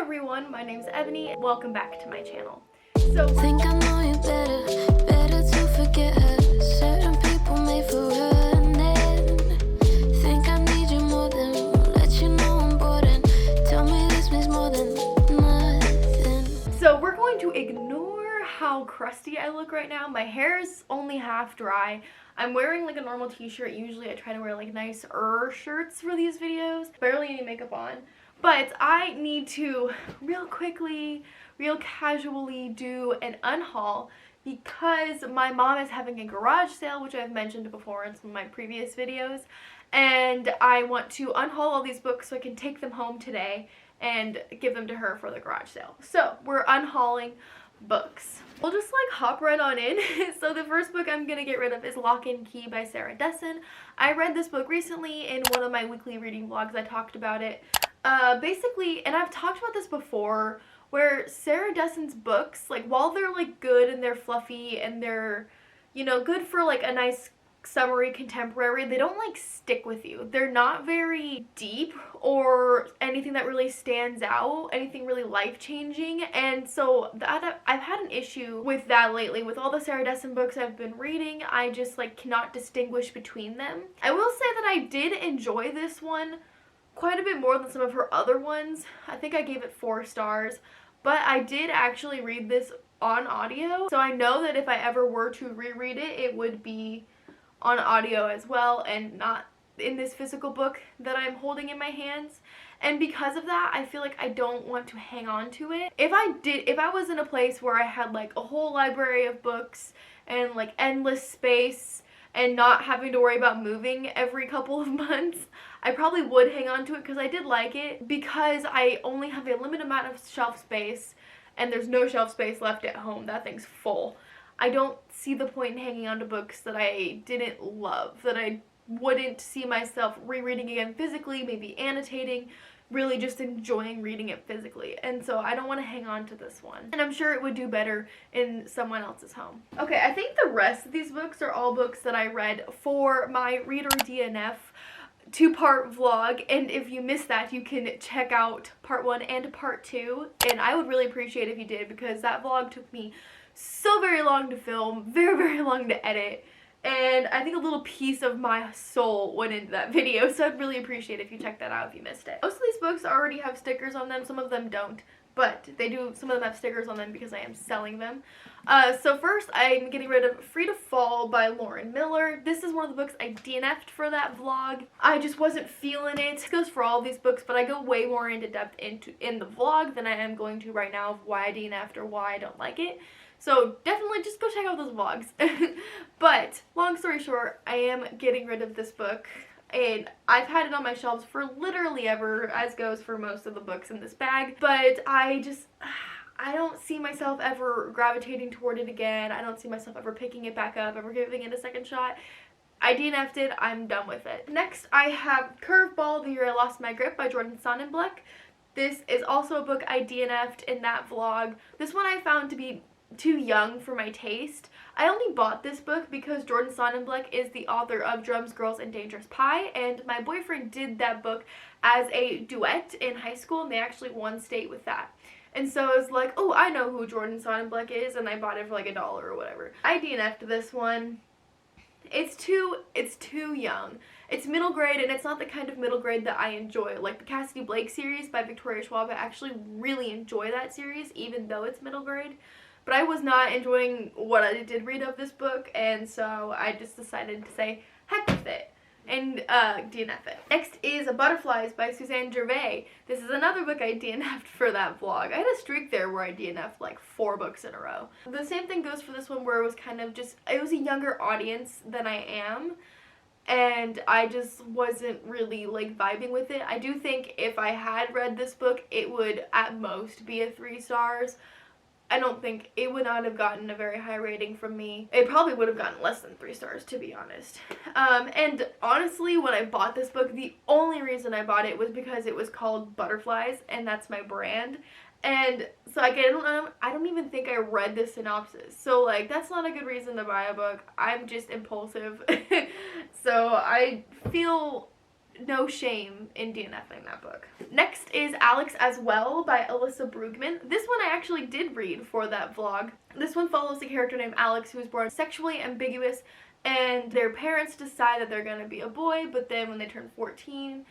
everyone, my name's Ebony. Welcome back to my channel. So think I know you better to forget her. Certain people made for running. Think I need you more than let you know I'm bored and tell me this means more than nothing. So we're going to ignore how crusty I look right now. My hair is only half dry. I'm wearing like a normal t-shirt. Usually I try to wear like nicer shirts for these videos. Barely any makeup on. But I need to real quickly, real casually do an unhaul because my mom is having a garage sale, which I've mentioned before in some of my previous videos. And I want to unhaul all these books so I can take them home today and give them to her for the garage sale. So we're unhauling books. We'll just like hop right on in. So the first book I'm gonna get rid of is Lock and Key by Sarah Dessen. I read this book recently in one of my weekly reading vlogs. I talked about it. Basically, and I've talked about this before, where Sarah Dessen's books, like while they're like good and they're fluffy and they're, you know, good for like a nice summery contemporary, they don't like stick with you. They're not very deep or anything that really stands out, anything really life-changing, and so that I've had an issue with that lately. With all the Sarah Dessen books I've been reading, I just like cannot distinguish between them. I will say that I did enjoy this one quite a bit more than some of her other ones. I think I gave it 4 stars, but I did actually read this on audio, so I know that if I ever were to reread it, it would be on audio as well and not in this physical book that I'm holding in my hands. And because of that, I feel like I don't want to hang on to it. If I was in a place where I had like a whole library of books and like endless space and not having to worry about moving every couple of months, I probably would hang on to it because I did like it. Because I only have a limited amount of shelf space and there's no shelf space left at home, that thing's full. I don't see the point in hanging on to books that I didn't love, that I wouldn't see myself rereading again physically, maybe annotating, really just enjoying reading it physically. And so I don't want to hang on to this one. And I'm sure it would do better in someone else's home. Okay, I think the rest of these books are all books that I read for my Reader DNF 2-part vlog, and if you missed that, you can check out part 1 and part 2, and I would really appreciate if you did, because that vlog took me so very long to film, very long to edit, and I think a little piece of my soul went into that video, so I'd really appreciate if you check that out if you missed it. Most of these books already have stickers on them, some of them don't, but they do, some of them have stickers on them because I am selling them. So first, I'm getting rid of Free to Fall by Lauren Miller. This is one of the books I DNF'd for that vlog. I just wasn't feeling it. It goes for all of these books, but I go way more into depth in the vlog than I am going to right now of why I DNF'd or why I don't like it. So definitely just go check out those vlogs. But long story short, I am getting rid of this book. And I've had it on my shelves for literally ever, as goes for most of the books in this bag. But I don't see myself ever gravitating toward it again. I don't see myself ever picking it back up, ever giving it a second shot. I DNF'd it. I'm done with it. Next, I have Curveball, The Year I Lost My Grip by Jordan Sonnenbleck. This is also a book I DNF'd in that vlog. This one I found to be too young for my taste. I only bought this book because Jordan Sonnenbleck is the author of Drums, Girls, and Dangerous Pie, and my boyfriend did that book as a duet in high school, and they actually won state with that. And so I was like, oh, I know who Jordan Sonnenbleck is, and I bought it for like $1 or whatever. I DNF'd this one. It's too young. It's middle grade, and it's not the kind of middle grade that I enjoy. Like the Cassidy Blake series by Victoria Schwab, I actually really enjoy that series, even though it's middle grade. But I was not enjoying what I did read of this book, and so I just decided to say, heck with it, and DNF it. Next is Butterflies by Suzanne Gervais. This is another book I DNF'd for that vlog. I had a streak there where I DNF'd like 4 books in a row. The same thing goes for this one, where it was kind of just, it was a younger audience than I am, and I just wasn't really like vibing with it. I do think if I had read this book, it would at most be a 3 stars. I don't think it would not have gotten a very high rating from me. It probably would have gotten less than 3 stars, to be honest. And honestly, when I bought this book, the only reason I bought it was because it was called Butterflies, and that's my brand. And so like, I don't even think I read the synopsis. So like, that's not a good reason to buy a book. I'm just impulsive. So I feel no shame in DNFing that book. Next is Alex as Well by Alyssa Brookman. This one I actually did read for that vlog. This one follows a character named Alex who was born sexually ambiguous, and their parents decide that they're going to be a boy, but then when they turn 14,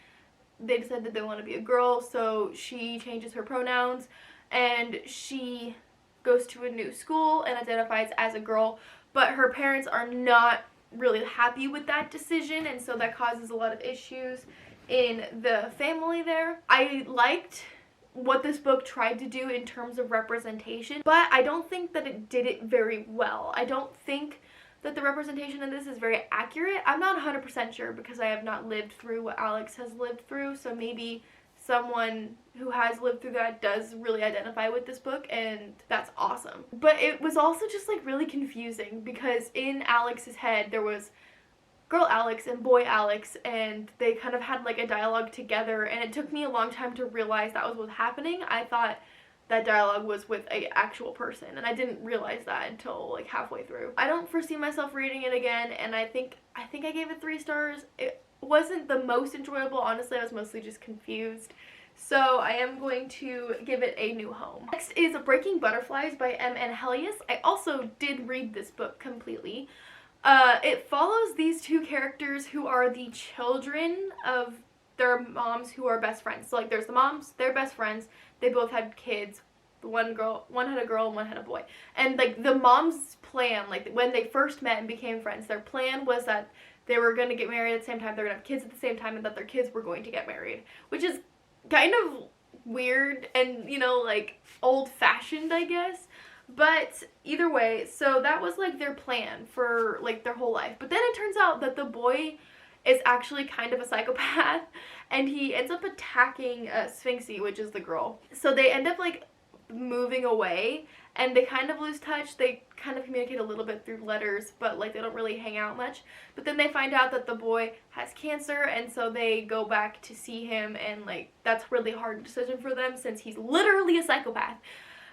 they decide that they want to be a girl, so she changes her pronouns, and she goes to a new school and identifies as a girl, but her parents are not really happy with that decision, and so that causes a lot of issues in the family there. I liked what this book tried to do in terms of representation, but I don't think that it did it very well. I don't think that the representation in this is very accurate. I'm not 100% sure because I have not lived through what Alex has lived through, so maybe someone who has lived through that does really identify with this book, and that's awesome. But it was also just like really confusing because in Alex's head there was girl Alex and boy Alex, and they kind of had like a dialogue together, and it took me a long time to realize that was what's happening. I thought that dialogue was with an actual person, and I didn't realize that until like halfway through. I don't foresee myself reading it again, and I think I gave it 3 stars. It wasn't the most enjoyable, honestly. I was mostly just confused. So I am going to give it a new home. Next is Breaking Butterflies by M. Helius. I also did read this book completely. It follows these 2 characters who are the children of their moms who are best friends. So like there's the moms, they're best friends, they both had kids. One had a girl and one had a boy. And like the mom's plan, like when they first met and became friends, their plan was that they were going to get married at the same time, they're going to have kids at the same time, and that their kids were going to get married. Which is kind of weird and, you know, like old-fashioned, I guess. But either way, so that was like their plan for like their whole life. But then it turns out that the boy is actually kind of a psychopath, and he ends up attacking Sphinxie, which is the girl. So they end up like moving away, and they kind of lose touch. They kind of communicate a little bit through letters, but like they don't really hang out much. But then they find out that the boy has cancer, and so they go back to see him, and like that's a really hard decision for them since he's literally a psychopath.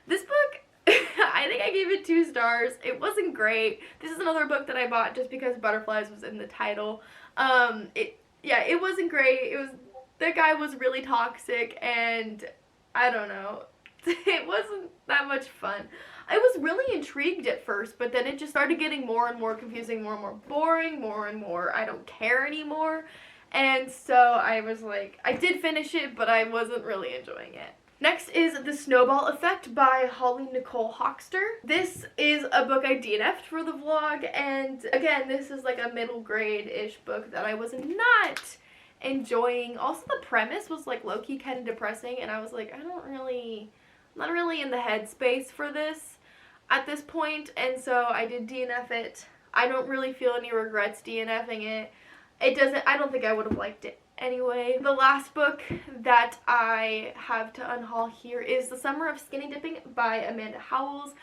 This book, I think I gave it 2 stars. It wasn't great. This is another book that I bought just because butterflies was in the title. It wasn't great. The guy was really toxic, and I don't know. It wasn't that much fun. I was really intrigued at first, but then it just started getting more and more confusing, more and more boring, more and more I don't care anymore. And so I was like, I did finish it, but I wasn't really enjoying it. Next is The Snowball Effect by Nicole Hockster. This is a book I DNF'd for the vlog, and again, this is like a middle grade-ish book that I was not enjoying. Also, the premise was like low-key kind of depressing, and I was like, I'm not really in the headspace for this at this point, and so I did DNF it. I don't really feel any regrets DNFing it. I don't think I would have liked it anyway. The last book that I have to unhaul here is The Summer of Skinny Dipping by Amanda Howells.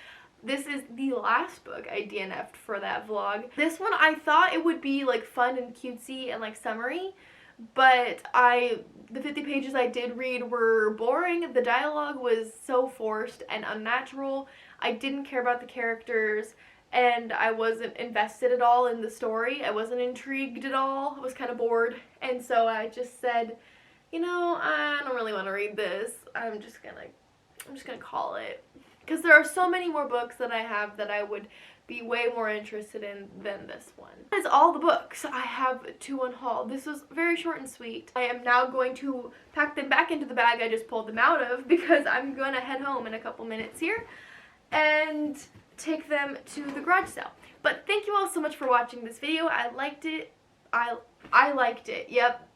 This is the last book I DNF'd for that vlog. This one I thought it would be like fun and cutesy and like summery, but the 50 pages I did read were boring. The dialogue was so forced and unnatural. I didn't care about the characters, and I wasn't invested at all in the story. I wasn't intrigued at all. I was kind of bored, and so I just said, you know, I don't really want to read this. I'm just gonna call it, because there are so many more books that I have that I would be way more interested in than this one. That is all the books I have to unhaul. This was very short and sweet. I am now going to pack them back into the bag I just pulled them out of, because I'm gonna head home in a couple minutes here and take them to the garage sale. But thank you all so much for watching this video. I liked it. I liked it. Yep.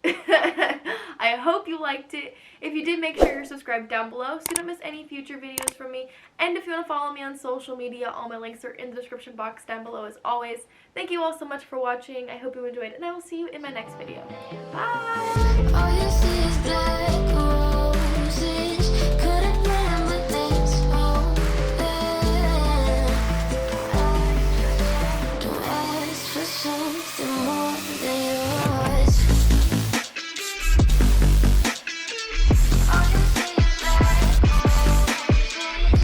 I hope you liked it. If you did, make sure you're subscribed down below so you don't miss any future videos from me. And if you want to follow me on social media, all my links are in the description box down below as always. Thank you all so much for watching. I hope you enjoyed, and I will see you in my next video. Bye!